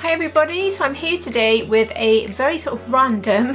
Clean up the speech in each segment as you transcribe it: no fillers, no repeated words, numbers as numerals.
Hi everybody, so I'm here today with a very sort of random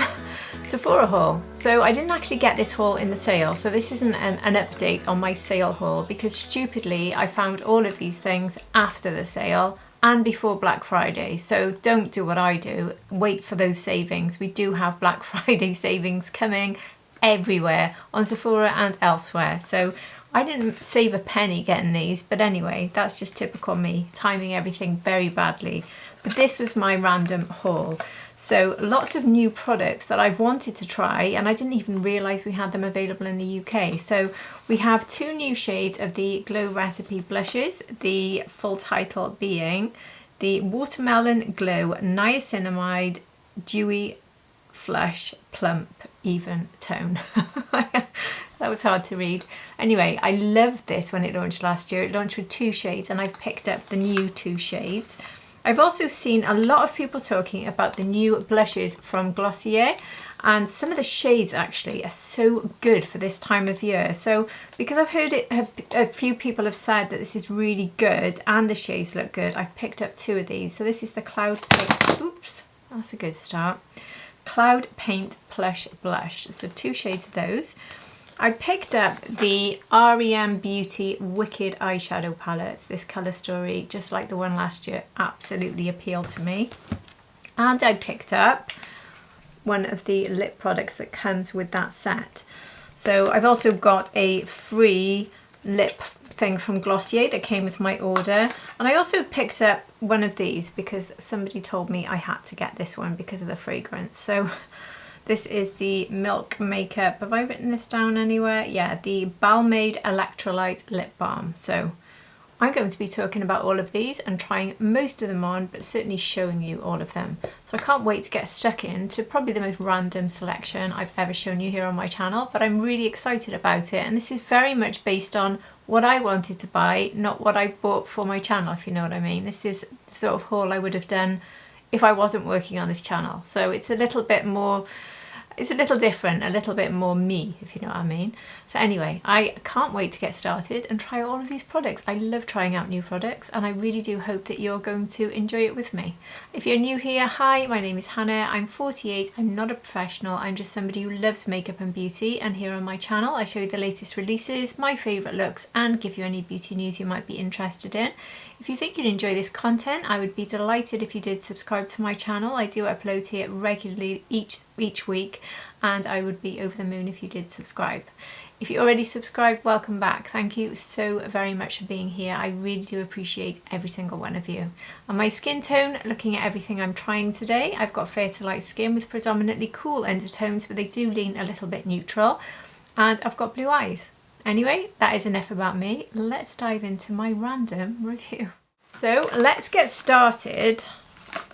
Sephora haul. So I didn't actually get this haul in the sale, so this isn't an update on my sale haul because stupidly I found all of these things after the sale and before Black Friday. So don't do what I do, wait for those savings. We do have Black Friday savings coming everywhere on Sephora and elsewhere. So I didn't save a penny getting these, but anyway, that's just typical me, timing everything very badly. But this was my random haul. So lots of new products that I've wanted to try and I didn't even realise we had them available in the UK. So we have two new shades of the Glow Recipe blushes, the full title being the Watermelon Glow Niacinamide Dewy Flush Plump Even Tone. That was hard to read. Anyway, I loved this when it launched last year. It launched with two shades and I've picked up the new two shades. I've also seen a lot of people talking about the new blushes from Glossier, and some of the shades actually are so good for this time of year. So because I've heard it, a few people have said that this is really good and the shades look good, I've picked up two of these. So this is the Cloud Paint, oops, that's a good start. Cloud Paint Plush Blush, so two shades of those. I picked up the R.E.M Beauty Wicked Eyeshadow Palette. This colour story, just like the one last year, absolutely appealed to me. And I picked up one of the lip products that comes with that set. So I've also got a free lip thing from Glossier that came with my order. And I also picked up one of these because somebody told me I had to get this one because of the fragrance. So this is the Milk Makeup, have I written this down anywhere? Yeah, the Balmade Electrolyte Lip Balm. So I'm going to be talking about all of these and trying most of them on, but certainly showing you all of them. So I can't wait to get stuck into probably the most random selection I've ever shown you here on my channel, but I'm really excited about it. And this is very much based on what I wanted to buy, not what I bought for my channel, if you know what I mean. This is the sort of haul I would have done if I wasn't working on this channel. So it's a little bit more, it's a little different, a little bit more me, if you know what I mean. So anyway, I can't wait to get started and try all of these products. I love trying out new products and I really do hope that you're going to enjoy it with me. If you're new here, hi, my name is Hannah, I'm 48, I'm not a professional, I'm just somebody who loves makeup and beauty, and here on my channel I show you the latest releases, my favourite looks, and give you any beauty news you might be interested in. If you think you'd enjoy this content, I would be delighted if you did subscribe to my channel. I do upload here regularly each week, and I would be over the moon if you did subscribe. If you already subscribed, welcome back. Thank you so very much for being here. I really do appreciate every single one of you. On my skin tone, looking at everything I'm trying today, I've got fair to light skin with predominantly cool undertones, but they do lean a little bit neutral, and I've got blue eyes. Anyway, that is enough about me. Let's dive into my random review. So let's get started.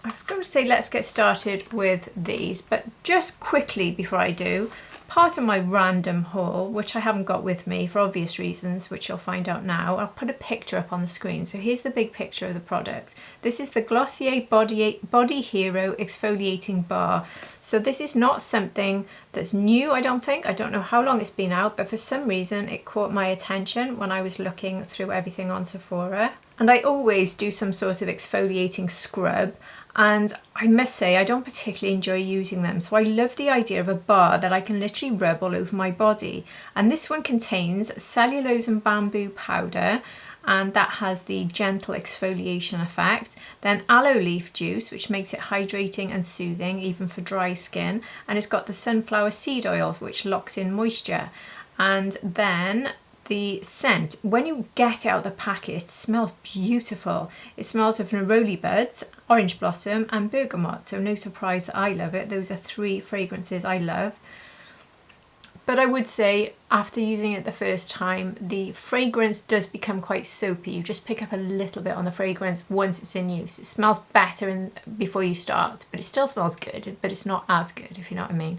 I was going to say let's get started with these, but just quickly before I do, part of my random haul, which I haven't got with me for obvious reasons, which you'll find out now, I'll put a picture up on the screen. So here's the big picture of the product. This is the Glossier Body Hero Exfoliating Bar. So this is not something that's new, I don't think. I don't know how long it's been out, but for some reason it caught my attention when I was looking through everything on Sephora. And I always do some sort of exfoliating scrub, and I must say I don't particularly enjoy using them, so I love the idea of a bar that I can literally rub all over my body. And this one contains cellulose and bamboo powder, and that has the gentle exfoliation effect. Then aloe leaf juice, which makes it hydrating and soothing even for dry skin, and it's got the sunflower seed oil, which locks in moisture. And then the scent, when you get it out of the packet, it smells beautiful. It smells of neroli buds, orange blossom and bergamot, so no surprise that I love it. Those are three fragrances I love. But I would say after using it the first time, the fragrance does become quite soapy. You just pick up a little bit on the fragrance once it's in use. It smells better before you start, but it still smells good, but it's not as good, if you know what I mean.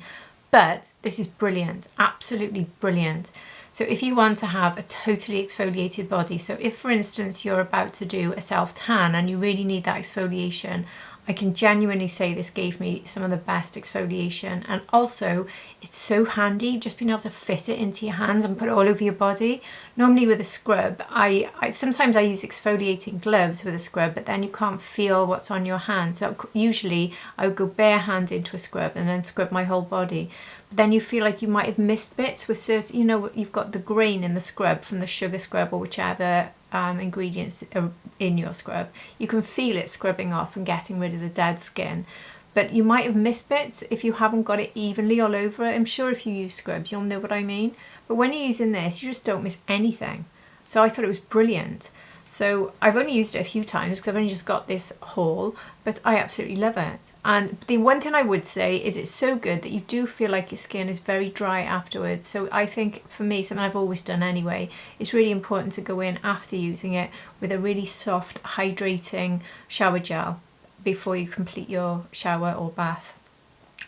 But this is brilliant, absolutely brilliant. So if you want to have a totally exfoliated body, so if for instance you're about to do a self-tan and you really need that exfoliation, I can genuinely say this gave me some of the best exfoliation, and also it's so handy just being able to fit it into your hands and put it all over your body. Normally with a scrub, sometimes I use exfoliating gloves with a scrub, but then you can't feel what's on your hand. So usually I would go bare hand into a scrub and then scrub my whole body. But then you feel like you might have missed bits with certain, you know, you've got the grain in the scrub from the sugar scrub or whichever ingredients are in your scrub. You can feel it scrubbing off and getting rid of the dead skin, but you might have missed bits if you haven't got it evenly all over it. I'm sure if you use scrubs you'll know what I mean, but when you're using this you just don't miss anything. So I thought it was brilliant. So I've only used it a few times because I've only just got this haul, but I absolutely love it. And the one thing I would say is it's so good that you do feel like your skin is very dry afterwards. So I think for me, something I've always done anyway, it's really important to go in after using it with a really soft hydrating shower gel before you complete your shower or bath.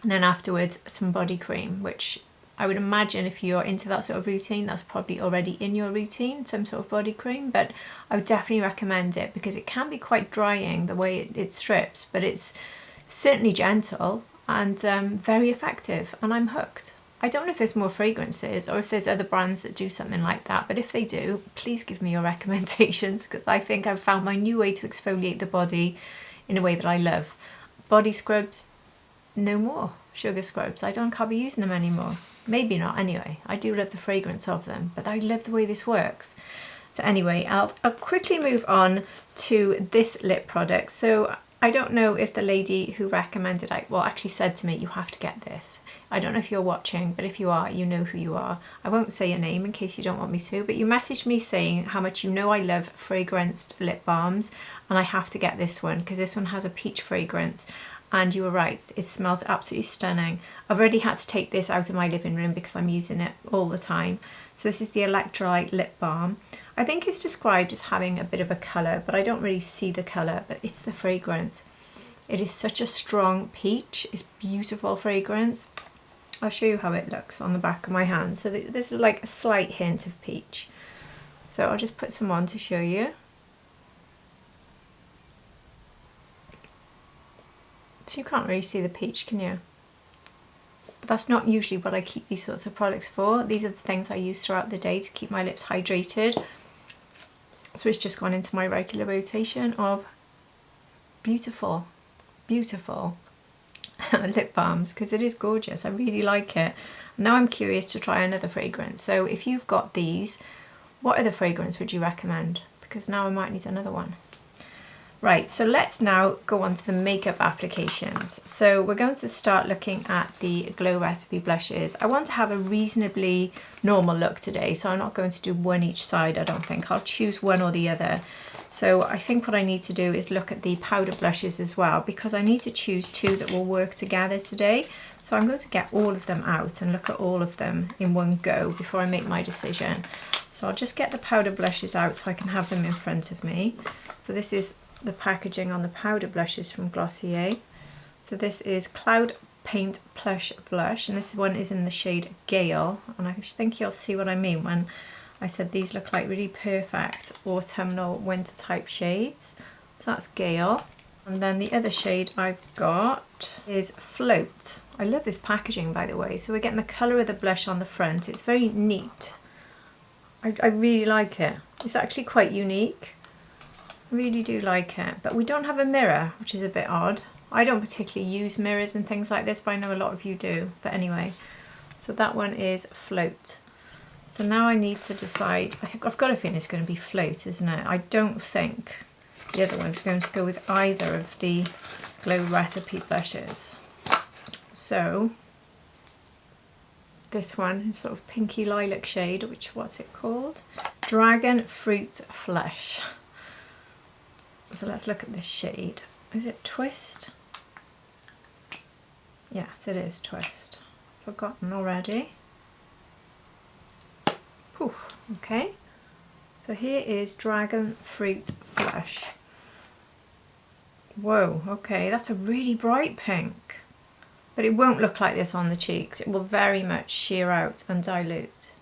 And then afterwards some body cream, which I would imagine if you're into that sort of routine, that's probably already in your routine, some sort of body cream, but I would definitely recommend it because it can be quite drying the way it strips, but it's certainly gentle and very effective, and I'm hooked. I don't know if there's more fragrances or if there's other brands that do something like that, but if they do, please give me your recommendations because I think I've found my new way to exfoliate the body in a way that I love. Body scrubs, no more. Sugar scrubs, can't be using them anymore. Maybe not anyway. I do love the fragrance of them, but I love the way this works. So anyway, I'll quickly move on to this lip product. So I don't know if the lady who recommended it, well, actually said to me, you have to get this. I don't know if you're watching, but if you are, you know who you are. I won't say your name in case you don't want me to, but you messaged me saying how much you know I love fragranced lip balms, and I have to get this one because this one has a peach fragrance. And you were right, it smells absolutely stunning. I've already had to take this out of my living room because I'm using it all the time. So this is the Electrolyte lip balm. I think it's described as having a bit of a colour, but I don't really see the colour, but it's the fragrance. It is such a strong peach, it's beautiful fragrance. I'll show you how it looks on the back of my hand. So there's like a slight hint of peach. So I'll just put some on to show you. So you can't really see the peach, can you? But that's not usually what I keep these sorts of products for. These are the things I use throughout the day to keep my lips hydrated. So it's just gone into my regular rotation of beautiful, beautiful lip balms because it is gorgeous. I really like it. Now I'm curious to try another fragrance. So if you've got these, what other fragrance would you recommend? Because now I might need another one. Right, so let's now go on to the makeup applications. So we're going to start looking at the Glow Recipe blushes. I want to have a reasonably normal look today, so I'm not going to do one each side, I don't think. I'll choose one or the other. So I think what I need to do is look at the powder blushes as well, because I need to choose two that will work together today. So I'm going to get all of them out and look at all of them in one go before I make my decision. So I'll just get the powder blushes out so I can have them in front of me. So this is the packaging on the powder blushes from Glossier. So this is Cloud Paint Plush Blush, and this one is in the shade Gale, and I think you'll see what I mean when I said these look like really perfect autumnal winter type shades. So that's Gale. And then the other shade I've got is Float. I love this packaging, by the way. So we're getting the colour of the blush on the front. It's very neat. I really like it. It's actually quite unique. Really do like it, but we don't have a mirror, which is a bit odd. I don't particularly use mirrors and things like this, but I know a lot of you do. But anyway, so that one is Float. So now I need to decide. I think I've got a feeling it's going to be Float, isn't it? I don't think the other one's going to go with either of the Glow Recipe blushes. So this one is sort of pinky lilac shade, which what's it called? Dragonfruit Flush. So let's look at this shade. Is it Twist? Yes, it is Twist. Forgotten already. Poof, okay. So here is Dragonfruit Flush. Whoa, okay, that's a really bright pink. But it won't look like this on the cheeks. It will very much sheer out and dilute.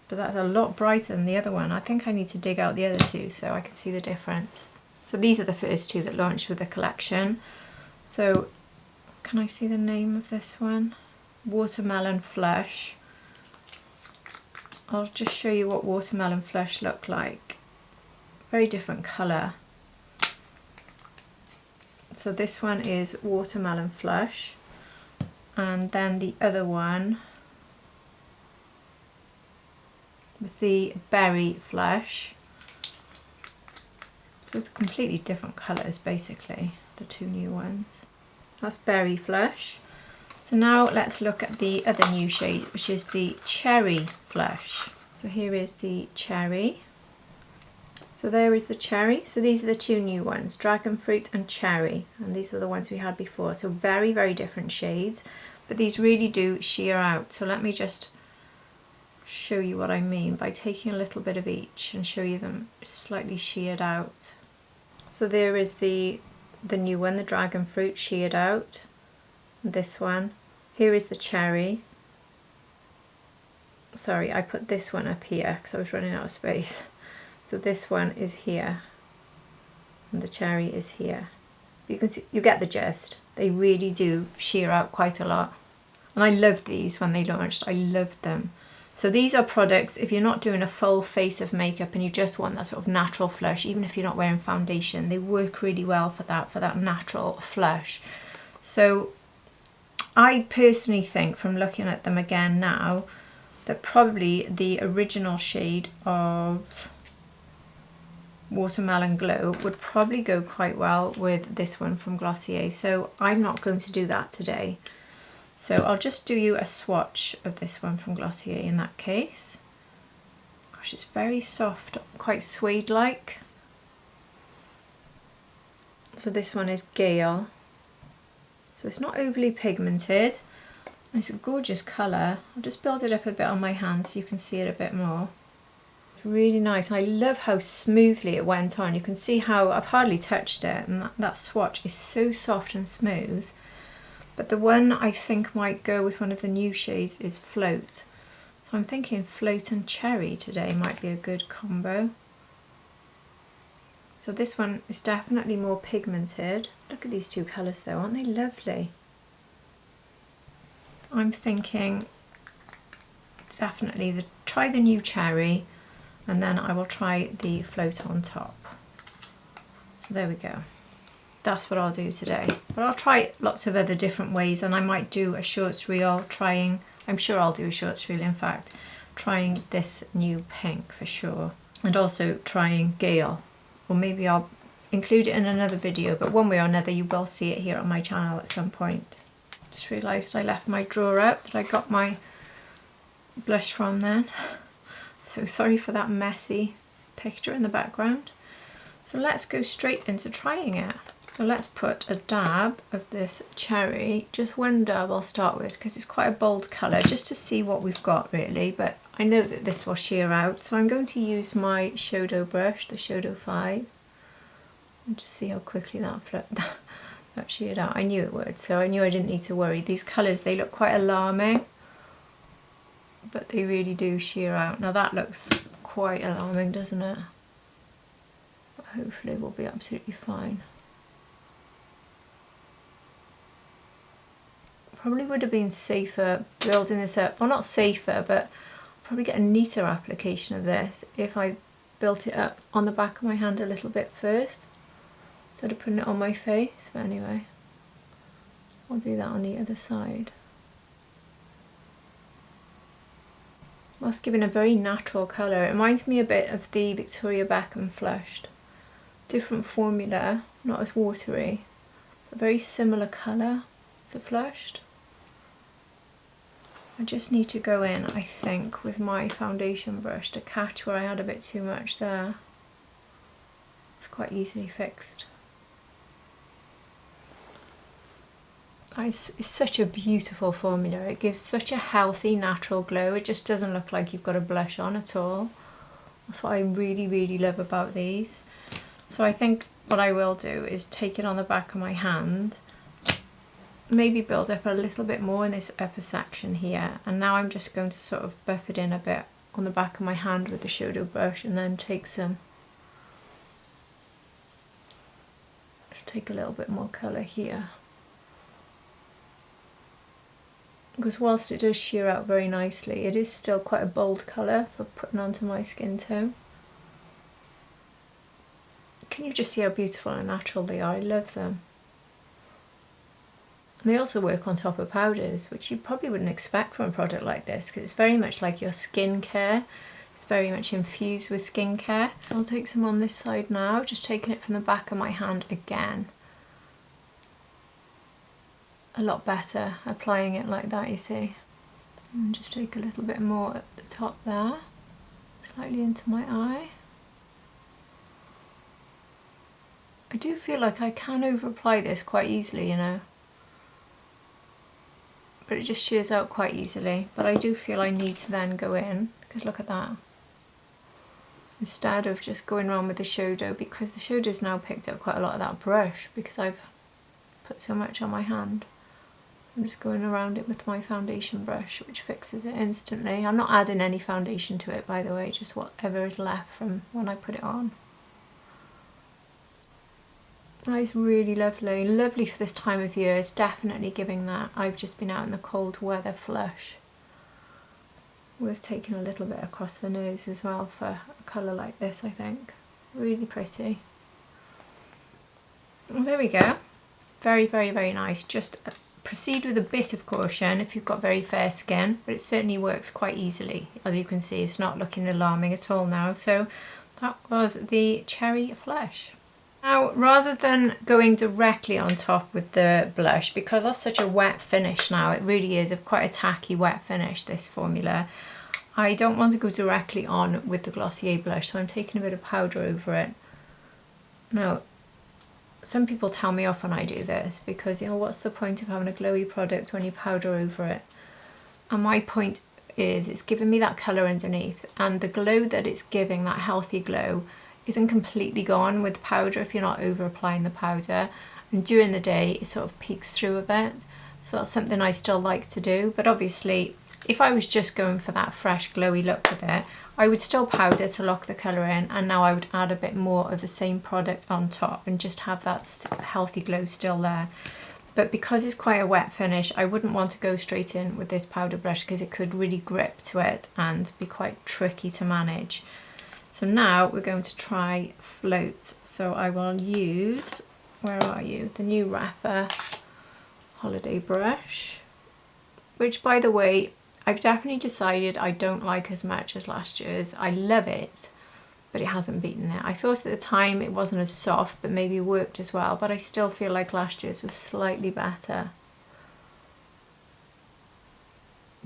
But that's a lot brighter than the other one. I think I need to dig out the other two so I can see the difference. So these are the first two that launched with the collection. So can I see the name of this one? Watermelon Flush. I'll just show you what Watermelon Flush looked like. Very different colour. So this one is Watermelon Flush, and then the other one was the Berry Flush. With completely different colours basically, the two new ones. That's Berry Flush. So now let's look at the other new shade, which is the Cherry Flush. So here is the Cherry. So there is the Cherry. So these are the two new ones, Dragonfruit and Cherry. And these were the ones we had before. So very, very different shades, but these really do sheer out. So let me just show you what I mean by taking a little bit of each and show you them slightly sheared out. So there is the new one, the Dragonfruit, sheared out. This one. Here is the Cherry. Sorry, I put this one up here because I was running out of space. So this one is here, and the Cherry is here. You can see, you get the gist. They really do sheer out quite a lot. And I loved these when they launched. I loved them. So these are products, if you're not doing a full face of makeup and you just want that sort of natural flush, even if you're not wearing foundation, they work really well for that natural flush. So I personally think, from looking at them again now, that probably the original shade of Watermelon Glow would probably go quite well with this one from Glossier. So I'm not going to do that today. So I'll just do you a swatch of this one from Glossier in that case. Gosh, it's very soft, quite suede-like. So this one is Gale. So it's not overly pigmented. It's a gorgeous colour. I'll just build it up a bit on my hand so you can see it a bit more. It's really nice. And I love how smoothly it went on. You can see how I've hardly touched it, and that swatch is so soft and smooth. But the one I think might go with one of the new shades is Float. So I'm thinking Float and Cherry today might be a good combo. So this one is definitely more pigmented. Look at these two colours though, aren't they lovely? I'm thinking definitely try the new Cherry, and then I will try the Float on top. So there we go. That's what I'll do today. But I'll try lots of other different ways, and I might do a shorts reel trying, I'm sure I'll do a shorts reel in fact, trying this new pink for sure. And also trying Gale. Or maybe I'll include it in another video, but one way or another you will see it here on my channel at some point. Just realised I left my drawer out that I got my blush from then. So sorry for that messy picture in the background. So let's go straight into trying it. So let's put a dab of this Cherry, just one dab I'll start with because it's quite a bold colour, just to see what we've got really, but I know that this will sheer out. So I'm going to use my Shadow brush, the Shadow 5, and just see how quickly that sheared out. I knew it would, so I knew I didn't need to worry. These colours, they look quite alarming, but they really do sheer out. Now that looks quite alarming, doesn't it? But hopefully we'll be absolutely fine. Probably would have been safer building this up, well not safer, but probably get a neater application of this if I built it up on the back of my hand a little bit first, instead of putting it on my face. But anyway, I'll do that on the other side. That's giving a very natural colour. It reminds me a bit of the Victoria Beckham Flushed. Different formula, not as watery, but very similar colour to Flushed. I just need to go in, I think, with my foundation brush to catch where I had a bit too much there. It's quite easily fixed. It's such a beautiful formula. It gives such a healthy, natural glow. It just doesn't look like you've got a blush on at all. That's what I really, really love about these. So I think what I will do is take it on the back of my hand, maybe build up a little bit more in this upper section here, and now I'm just going to sort of buff it in a bit on the back of my hand with the Shadow brush, and then take some Let's take a little bit more colour here. Because whilst it does sheer out very nicely, it is still quite a bold colour for putting onto my skin tone. Can you just see how beautiful and natural they are? I love them. And they also work on top of powders, which you probably wouldn't expect from a product like this, because it's very much like your skincare. It's very much infused with skincare. I'll take some on this side now, just taking it from the back of my hand again. A lot better applying it like that, you see. And just take a little bit more at the top there, slightly into my eye. I do feel like I can over apply this quite easily, you know, but it just shears out quite easily. But I do feel I need to then go in, because look at that. Instead of just going around with the shadow, because the shadow's now picked up quite a lot of that brush because I've put so much on my hand. I'm just going around it with my foundation brush, which fixes it instantly. I'm not adding any foundation to it, by the way, just whatever is left from when I put it on. That is really lovely. Lovely for this time of year. It's definitely giving that I've just been out in the cold weather flush. Worth taking a little bit across the nose as well for a colour like this, I think. Really pretty. Well, there we go. Very, very, very nice. Just proceed with a bit of caution if you've got very fair skin, but it certainly works quite easily. As you can see, it's not looking alarming at all now. So that was the Cherry Flush. Now, rather than going directly on top with the blush, because that's such a wet finish now, it really is quite a tacky wet finish, this formula, I don't want to go directly on with the Glossier blush, so I'm taking a bit of powder over it. Now, some people tell me off when I do this, because, you know, what's the point of having a glowy product when you powder over it? And my point is, it's giving me that colour underneath, and the glow that it's giving, that healthy glow, isn't completely gone with powder if you're not over applying the powder, and during the day it sort of peeks through a bit, so that's something I still like to do. But obviously if I was just going for that fresh glowy look with it, I would still powder to lock the colour in, and now I would add a bit more of the same product on top and just have that healthy glow still there. But because it's quite a wet finish, I wouldn't want to go straight in with this powder brush because it could really grip to it and be quite tricky to manage. So now we're going to try Float. So I will use, where are you? The new Rephr Holiday Brush, which, by the way, I've definitely decided I don't like as much as last year's. I love it, but it hasn't beaten it. I thought at the time it wasn't as soft, but maybe worked as well, but I still feel like last year's was slightly better.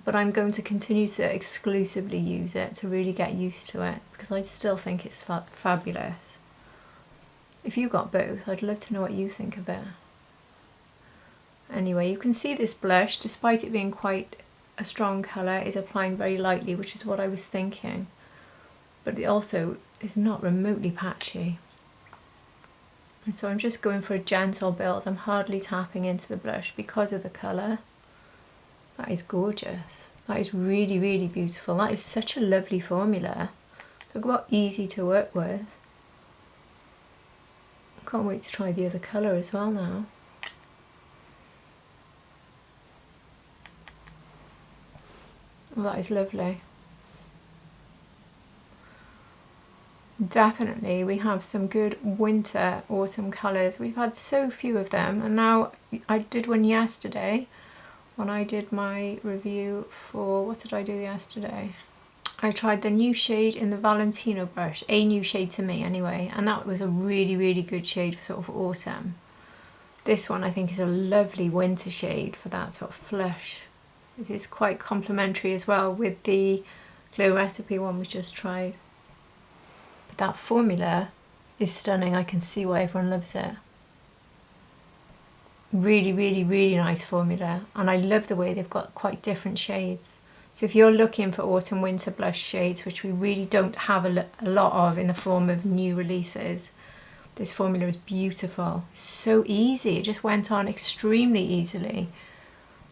But I'm going to continue to exclusively use it to really get used to it, because I still think it's fabulous. If you got both, I'd love to know what you think of it. Anyway, you can see this blush, despite it being quite a strong colour, is applying very lightly, which is what I was thinking. But it also is not remotely patchy. And so I'm just going for a gentle build. I'm hardly tapping into the blush because of the colour. That is gorgeous. That is really, really beautiful. That is such a lovely formula. Talk about easy to work with. Can't wait to try the other colour as well now. Well, that is lovely. Definitely we have some good winter autumn colours. We've had so few of them, and now I did one yesterday when I did my review for, what did I do yesterday? I tried the new shade in the Valentino brush, a new shade to me anyway, and that was a really, really good shade for sort of autumn. This one I think is a lovely winter shade for that sort of flush. It is quite complementary as well with the Glow Recipe one we just tried. But that formula is stunning. I can see why everyone loves it. Really, really, really nice formula, and I love the way they've got quite different shades. So if you're looking for autumn winter blush shades, which we really don't have a lot of in the form of new releases, this formula is beautiful. It's so easy, it just went on extremely easily.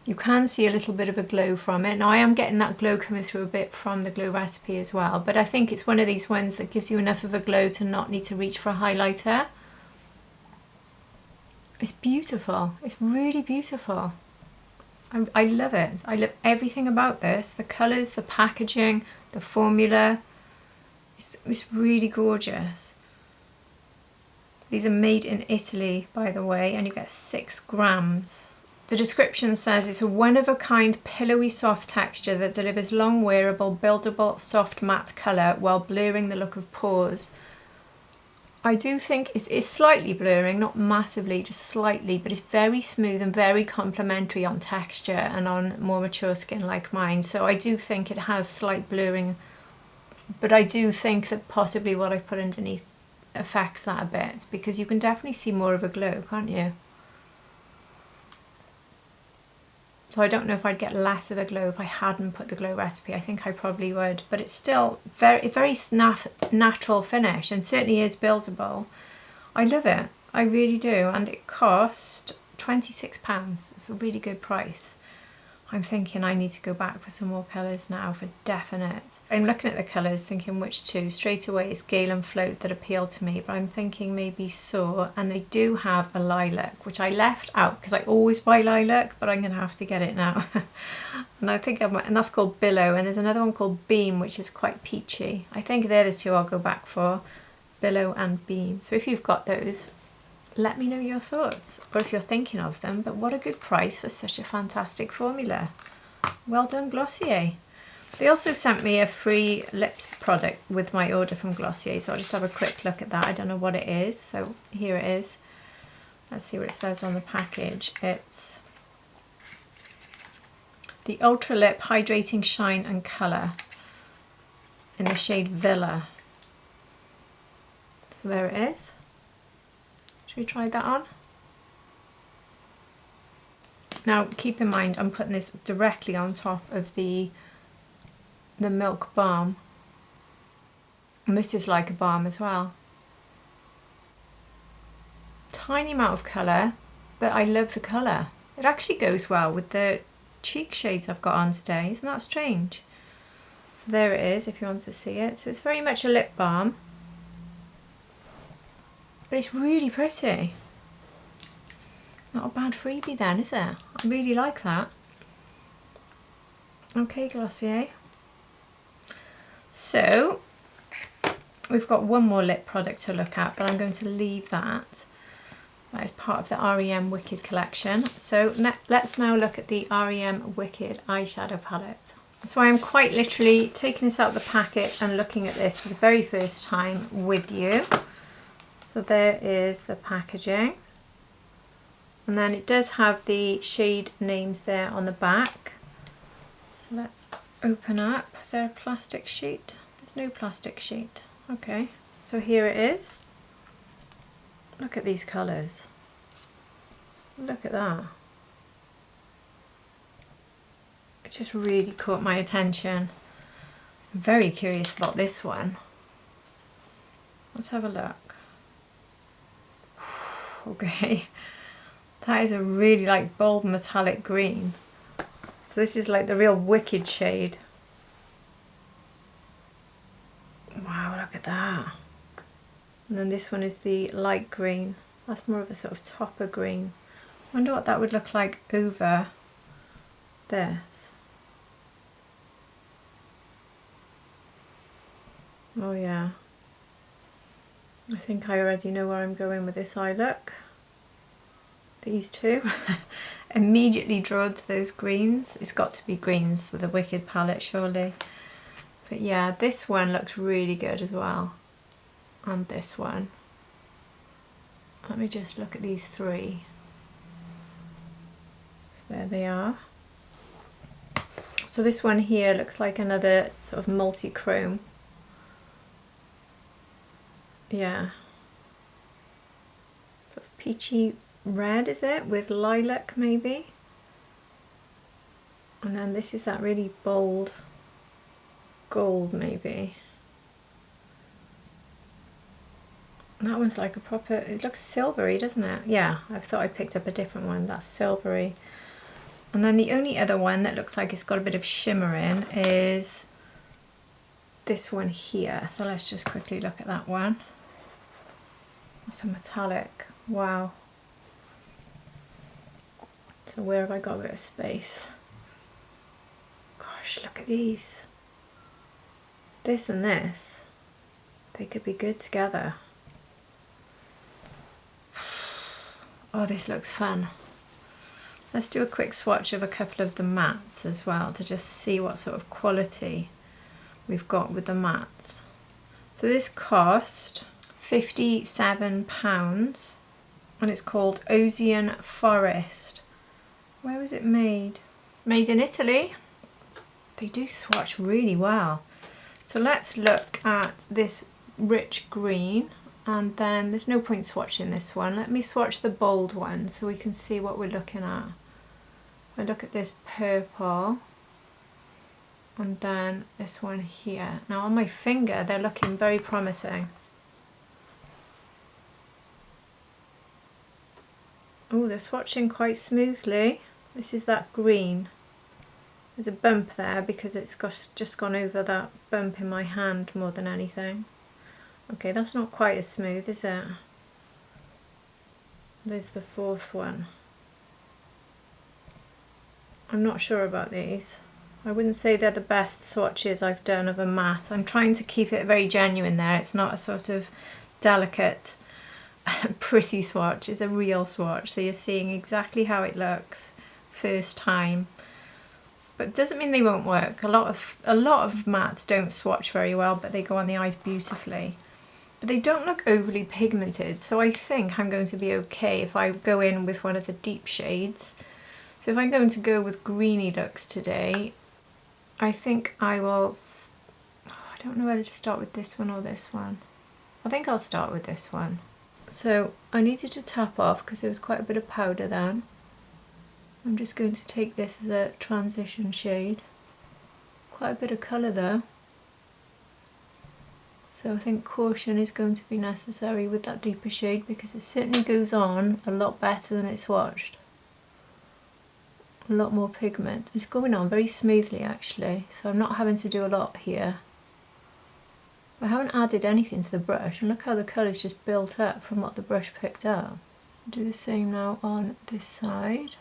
You can see a little bit of a glow from it. Now I am getting that glow coming through a bit from the Glow Recipe as well, but I think it's one of these ones that gives you enough of a glow to not need to reach for a highlighter. It's beautiful. It's really beautiful. I love it. I love everything about this. The colours, the packaging, the formula. It's really gorgeous. These are made in Italy, by the way, and you get 6 grams. The description says it's a one-of-a-kind pillowy soft texture that delivers long wearable, buildable, soft matte colour while blurring the look of pores. I do think it's slightly blurring, not massively, just slightly, but it's very smooth and very complementary on texture and on more mature skin like mine. So I do think it has slight blurring, but I do think that possibly what I put underneath affects that a bit, because you can definitely see more of a glow, can't you? So I don't know if I'd get less of a glow if I hadn't put the glow recipe. I think I probably would, but it's still very natural finish, and certainly is buildable. I love it, I really do, and it cost £26. It's a really good price. I'm thinking I need to go back for some more colours now for definite. I'm looking at the colours thinking which two. Straight away it's Gale and Float that appeal to me, but I'm thinking maybe Soar, and they do have a lilac, which I left out because I always buy lilac, but I'm going to have to get it now. And I think and that's called Billow, and there's another one called Beam, which is quite peachy. I think they're the two I'll go back for, Billow and Beam. So if you've got those, let me know your thoughts, or if you're thinking of them. But what a good price for such a fantastic formula. Well done, Glossier. They also sent me a free lips product with my order from Glossier, so I'll just have a quick look at that. I don't know what it is, so here it is. Let's see what it says on the package. It's the Ultra Lip Hydrating Shine and Colour in the shade Villa. So there it is. Should we try that on? Now keep in mind I'm putting this directly on top of the Milk Balm, and this is like a balm as well. Tiny amount of colour, but I love the colour. It actually goes well with the cheek shades I've got on today. Isn't that strange? So there it is if you want to see it. So it's very much a lip balm, but it's really pretty. Not a bad freebie then, is it? I really like that. Okay, Glossier. So we've got one more lip product to look at, but I'm going to leave that. That is part of the R.E.M. Wicked collection. So let's now look at the R.E.M. Wicked eyeshadow palette. So I'm quite literally taking this out of the packet and looking at this for the very first time with you. So there is the packaging, and then it does have the shade names there on the back. So let's open up. Is there a plastic sheet? There's no plastic sheet. Okay, so here it is. Look at these colours. Look at that. It just really caught my attention. I'm very curious about this one. Let's have a look. Okay, that is a really like bold metallic green. So this is like the real Wicked shade. Wow, look at that. And then this one is the light green. That's more of a sort of topper green. I wonder what that would look like over this. Oh yeah. I think I already know where I'm going with this eye look. These two immediately drawn to those greens. It's got to be greens with a Wicked palette surely. But yeah, this one looks really good as well. And this one. Let me just look at these three. So there they are. So this one here looks like another sort of multi-chrome. Yeah. Sort of peachy red, is it? With lilac maybe? And then this is that really bold gold maybe. And that one's like a proper, it looks silvery, doesn't it? Yeah, I thought I picked up a different one. That's silvery. And then the only other one that looks like it's got a bit of shimmer in is this one here. So let's just quickly look at that one. That's a metallic. Wow. So where have I got a bit of space? Gosh, look at these. This and this, they could be good together. Oh, this looks fun. Let's do a quick swatch of a couple of the mattes as well to just see what sort of quality we've got with the mattes. So this cost £57 and it's called Ozian Forest. Where was it made? Made in Italy. They do swatch really well. So let's look at this rich green, and then there's no point swatching this one. Let me swatch the bold one so we can see what we're looking at. I look at this purple and then this one here. Now on my finger they're looking very promising. Oh, they're swatching quite smoothly. This is that green. There's a bump there because it's just gone over that bump in my hand more than anything. Okay, that's not quite as smooth, is it? There's the fourth one. I'm not sure about these. I wouldn't say they're the best swatches I've done of a matte. I'm trying to keep it very genuine there. It's not a sort of delicate, pretty swatch. It's a real swatch. So you're seeing exactly how it looks first time. But it doesn't mean they won't work. A lot of mattes don't swatch very well, but they go on the eyes beautifully. But they don't look overly pigmented, so I think I'm going to be okay if I go in with one of the deep shades. So if I'm going to go with greeny looks today, I think I will, I don't know whether to start with this one or this one. I think I'll start with this one. So I needed to tap off because there was quite a bit of powder then. I'm just going to take this as a transition shade. Quite a bit of colour though. So I think caution is going to be necessary with that deeper shade because it certainly goes on a lot better than it's swatched. A lot more pigment. It's going on very smoothly actually, so I'm not having to do a lot here. I haven't added anything to the brush, and look how the colour's just built up from what the brush picked up. I'll do the same now on this side.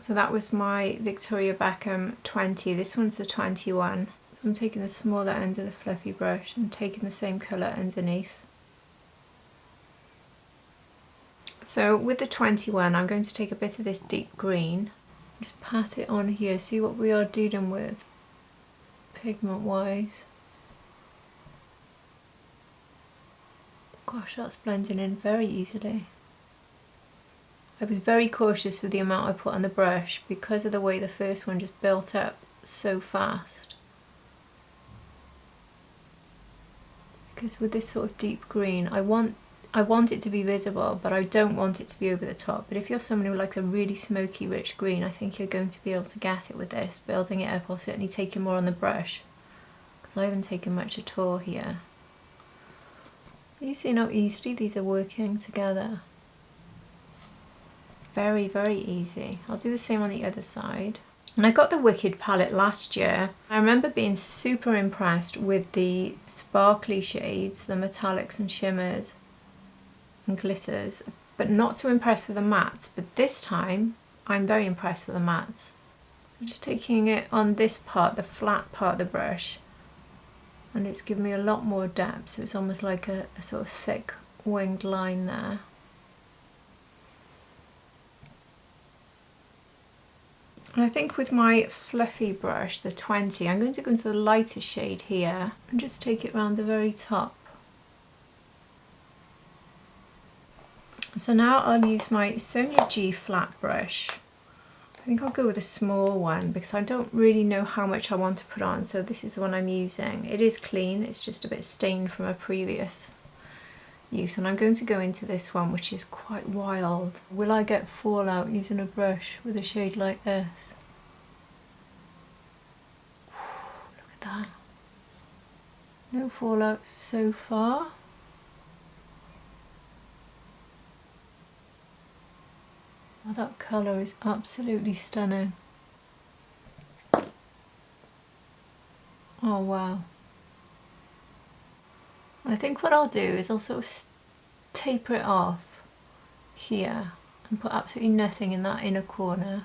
So that was my Victoria Beckham 20, this one's the 21. So I'm taking the smaller end of the fluffy brush and taking the same colour underneath. So with the 21 I'm going to take a bit of this deep green, just pat it on here, see what we are dealing with pigment wise. Gosh, that's blending in very easily. I was very cautious with the amount I put on the brush because of the way the first one just built up so fast. Because with this sort of deep green, I want it to be visible, but I don't want it to be over the top. But if you're someone who likes a really smoky, rich green, I think you're going to be able to get it with this. Building it up, I'll certainly take more on the brush because I haven't taken much at all here. You see how easily these are working together. Very, very easy. I'll do the same on the other side. And I got the Wicked palette last year. I remember being super impressed with the sparkly shades, the metallics and shimmers and glitters, but not so impressed with the mattes. But this time, I'm very impressed with the mattes. I'm just taking it on this part, the flat part of the brush, and it's given me a lot more depth, so it's almost like a sort of thick winged line there. And I think with my fluffy brush, the 20, I'm going to go into the lighter shade here and just take it around the very top. So now I'll use my Sonia G flat brush. I think I'll go with a small one because I don't really know how much I want to put on, so this is the one I'm using. It is clean, it's just a bit stained from a previous use, and I'm going to go into this one, which is quite wild. Will I get fallout using a brush with a shade like this? Look at that. No fallout so far. Oh, that colour is absolutely stunning. Oh wow. I think what I'll do is I'll sort of taper it off here and put absolutely nothing in that inner corner.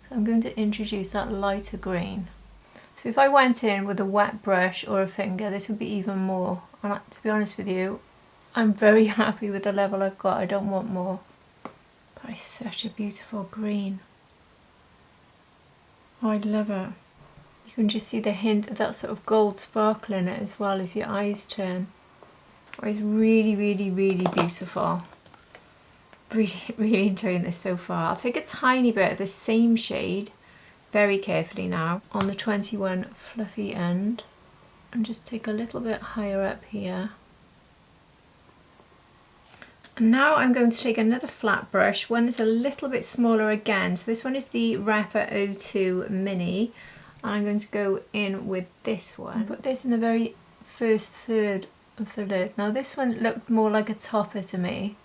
So I'm going to introduce that lighter green. So if I went in with a wet brush or a finger, this would be even more. And to be honest with you, I'm very happy with the level I've got. I don't want more. That is such a beautiful green. Oh, I love it. You can just see the hint of that sort of gold sparkle in it as well as your eyes turn. Oh, it's really, really, really beautiful. Really, really enjoying this so far. I'll take a tiny bit of the same shade, very carefully now, on the 21 fluffy end, and just take a little bit higher up here. And now I'm going to take another flat brush, one that's a little bit smaller again. So this one is the Rephr 02 Mini, and I'm going to go in with this one. Put this in the very first third of the lid. Now this one looked more like a topper to me,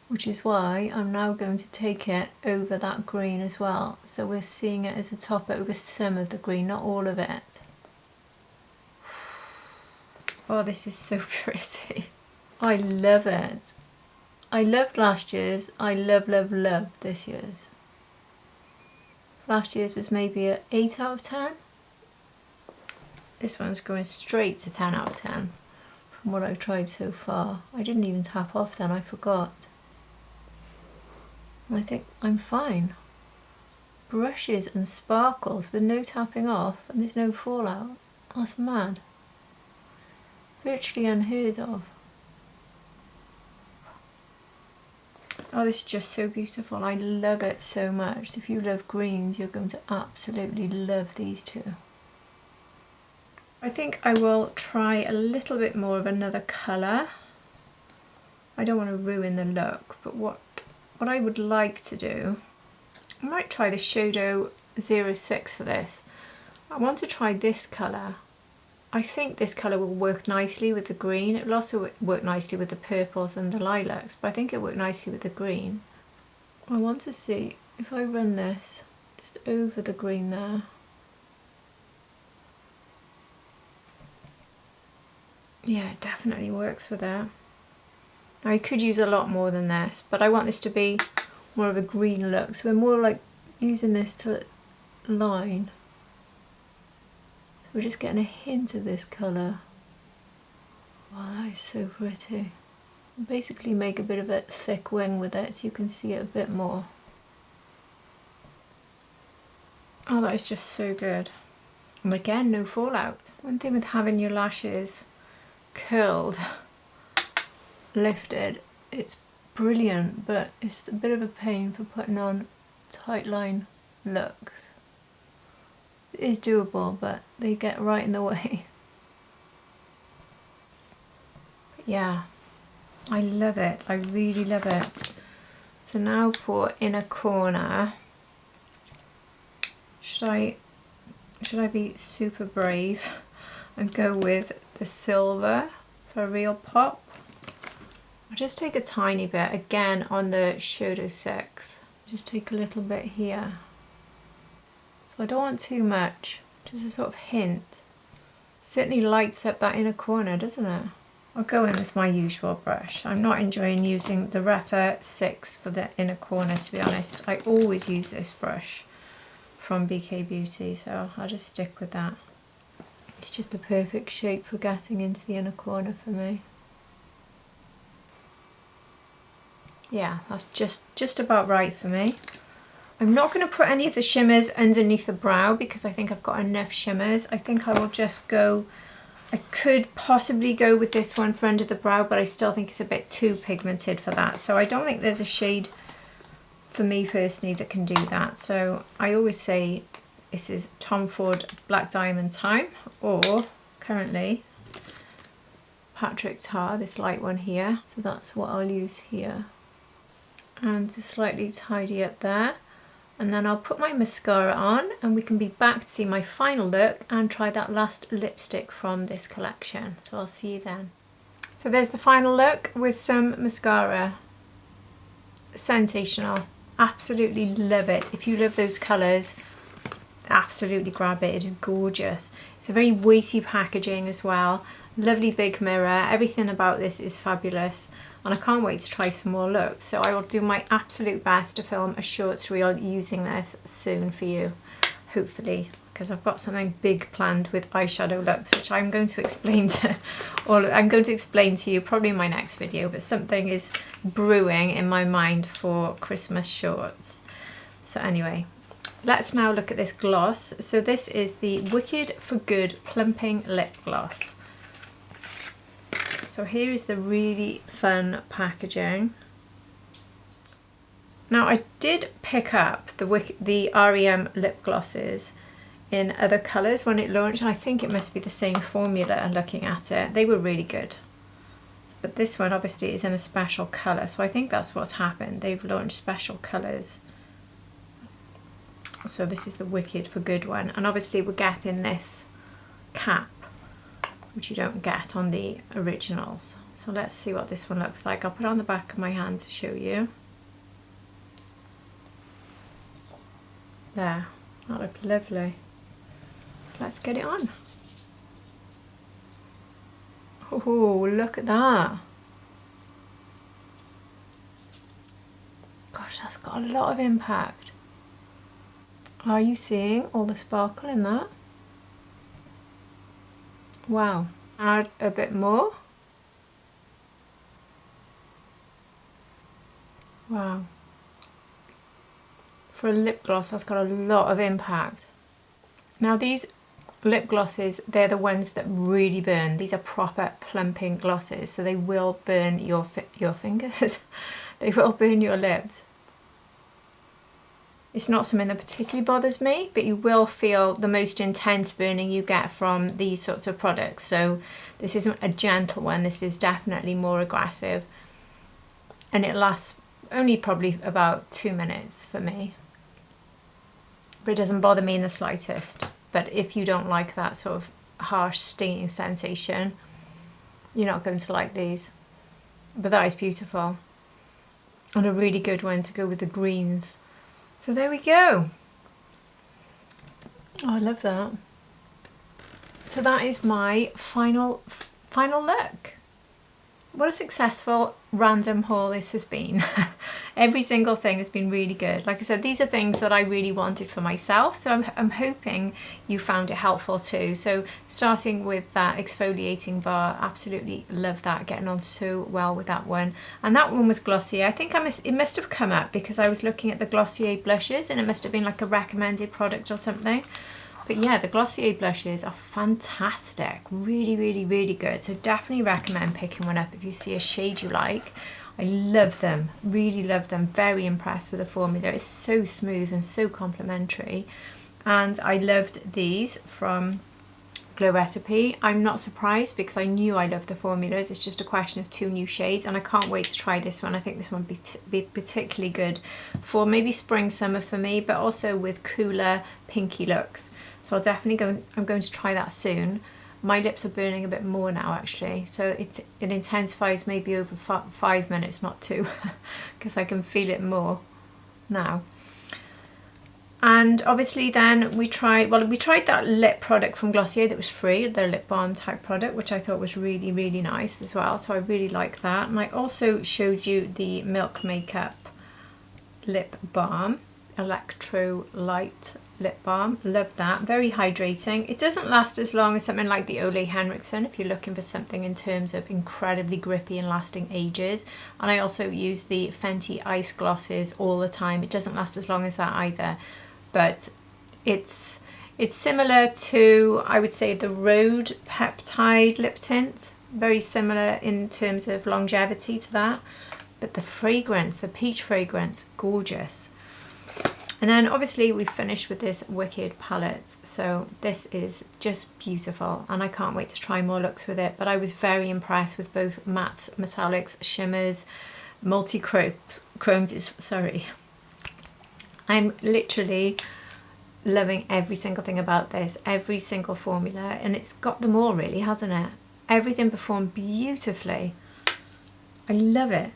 which is why I'm now going to take it over that green as well. So we're seeing it as a topper over some of the green, not all of it. Oh, this is so pretty. I love it. I loved last year's. I love, love, love this year's. Last year's was maybe an 8 out of 10. This one's going straight to 10 out of 10 from what I've tried so far. I didn't even tap off then, I forgot. And I think I'm fine. Brushes and sparkles with no tapping off and there's no fallout. That's mad. Virtually unheard of. Oh, this is just so beautiful. I love it so much. If you love greens, you're going to absolutely love these two. I think I will try a little bit more of another colour. I don't want to ruin the look, but what I would like to do, I might try the Shadow 06 for this. I want to try this colour. I think this colour will work nicely with the green. It will also work nicely with the purples and the lilacs, but I think it worked nicely with the green. I want to see if I run this just over the green there. Yeah, it definitely works with it. Now I could use a lot more than this, but I want this to be more of a green look, so we're more like using this to line. We're just getting a hint of this colour. Wow, that is so pretty. Basically make a bit of a thick wing with it so you can see it a bit more. Oh, that is just so good. And again, no fallout. One thing with having your lashes curled, lifted, it's brilliant, but it's a bit of a pain for putting on tight line looks. It is doable, but they get right in the way. But yeah, I love it. I really love it. So now for inner corner, should I be super brave and go with the silver for a real pop? I'll just take a tiny bit again on the Shadow 06. Just take a little bit here. I don't want too much, just a sort of hint. Certainly lights up that inner corner, doesn't it? I'll go in with my usual brush. I'm not enjoying using the Rephr 6 for the inner corner, to be honest. I always use this brush from BK Beauty, so I'll just stick with that. It's just the perfect shape for getting into the inner corner for me. Yeah, that's just about right for me. I'm not going to put any of the shimmers underneath the brow because I think I've got enough shimmers. I think I will just go, I could possibly go with this one for under the brow, but I still think it's a bit too pigmented for that. So I don't think there's a shade for me personally that can do that. So I always say this is Tom Ford Black Diamond Time, or currently Patrick Tar, this light one here. So that's what I'll use here. And to slightly tidy up there. And then I'll put my mascara on and we can be back to see my final look and try that last lipstick from this collection. So I'll see you then. So there's the final look with some mascara. Sensational. Absolutely love it. If you love those colours, absolutely grab it. It is gorgeous. It's a very weighty packaging as well. Lovely big mirror. Everything about this is fabulous. And I can't wait to try some more looks. So I will do my absolute best to film a shorts reel using this soon for you, hopefully, because I've got something big planned with eyeshadow looks, which I'm going to explain to you probably in my next video, but something is brewing in my mind for Christmas shorts. So anyway, let's now look at this gloss. So this is the Wicked for Good Plumping Lip Gloss. So here is the really fun packaging. Now I did pick up the R.E.M lip glosses in other colours when it launched. I think it must be the same formula looking at it. They were really good. But this one obviously is in a special colour, so I think that's what's happened. They've launched special colours. So this is the Wicked for Good one. And obviously we're getting this cap, which you don't get on the originals. So let's see what this one looks like. I'll put it on the back of my hand to show you. There, that looks lovely. Let's get it on. Oh, look at that. Gosh, that's got a lot of impact. Are you seeing all the sparkle in that? Wow. Add a bit more. Wow. For a lip gloss, that's got a lot of impact. Now these lip glosses, they're the ones that really burn. These are proper plumping glosses, so they will burn your fingers. They will burn your lips. It's not something that particularly bothers me, but you will feel the most intense burning you get from these sorts of products. So this isn't a gentle one, this is definitely more aggressive. And it lasts only probably about 2 minutes for me. But it doesn't bother me in the slightest. But if you don't like that sort of harsh stinging sensation, you're not going to like these. But that is beautiful. And a really good one to go with the greens. So there we go. Oh, I love that. So that is my final look. What a successful random haul this has been. Every single thing has been really good. Like I said, these are things that I really wanted for myself, so I'm hoping you found it helpful too. So starting with that exfoliating bar, absolutely love that, getting on so well with that one. And that one was Glossier. I think it must have come up because I was looking at the Glossier blushes and it must have been like a recommended product or something. But yeah, the Glossier blushes are fantastic. Really, really, really good. So definitely recommend picking one up if you see a shade you like. I love them, really love them. Very impressed with the formula. It's so smooth and so complimentary. And I loved these from Glow Recipe. I'm not surprised because I knew I loved the formulas. It's just a question of 2 new shades and I can't wait to try this one. I think this one would be particularly good for maybe spring, summer for me, but also with cooler pinky looks. So I'll definitely I'm going to try that soon. My lips are burning a bit more now actually, so it intensifies maybe over 5 minutes, not 2, because I can feel it more now. And obviously then we tried that lip product from Glossier that was free, the lip balm type product, which I thought was really, really nice as well. So I really like that. And I also showed you the Milk Makeup lip balm, Electrolyte lip balm. Love that. Very hydrating. It doesn't last as long as something like the Ole Henriksen if you're looking for something in terms of incredibly grippy and lasting ages. And I also use the Fenty ice glosses all the time. It doesn't last as long as that either, but it's similar to, I would say, the Rhode Peptide lip tint. Very similar in terms of longevity to that, but the fragrance, the peach fragrance, gorgeous. And then obviously we finished with this Wicked palette. So this is just beautiful and I can't wait to try more looks with it. But I was very impressed with both mattes, metallics, shimmers, multi-chromes, sorry. I'm literally loving every single thing about this, every single formula, and it's got them all really, hasn't it? Everything performed beautifully. I love it.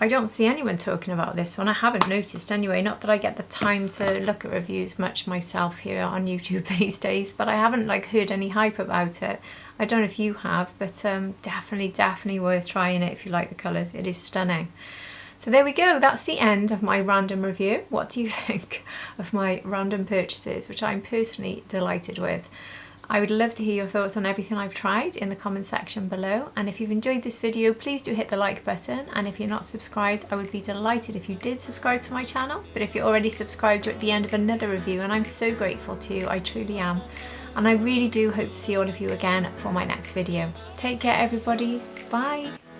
I don't see anyone talking about this one. I haven't noticed anyway. Not that I get the time to look at reviews much myself here on YouTube these days, but I haven't like heard any hype about it. I don't know if you have, but definitely worth trying it if you like the colours. It is stunning. So there we go, that's the end of my random review. What do you think of my random purchases, which I'm personally delighted with? I would love to hear your thoughts on everything I've tried in the comment section below, and if you've enjoyed this video, please do hit the like button, and if you're not subscribed, I would be delighted if you did subscribe to my channel. But if you're already subscribed, you're at the end of another review, and I'm so grateful to you, I truly am. And I really do hope to see all of you again for my next video. Take care everybody, bye!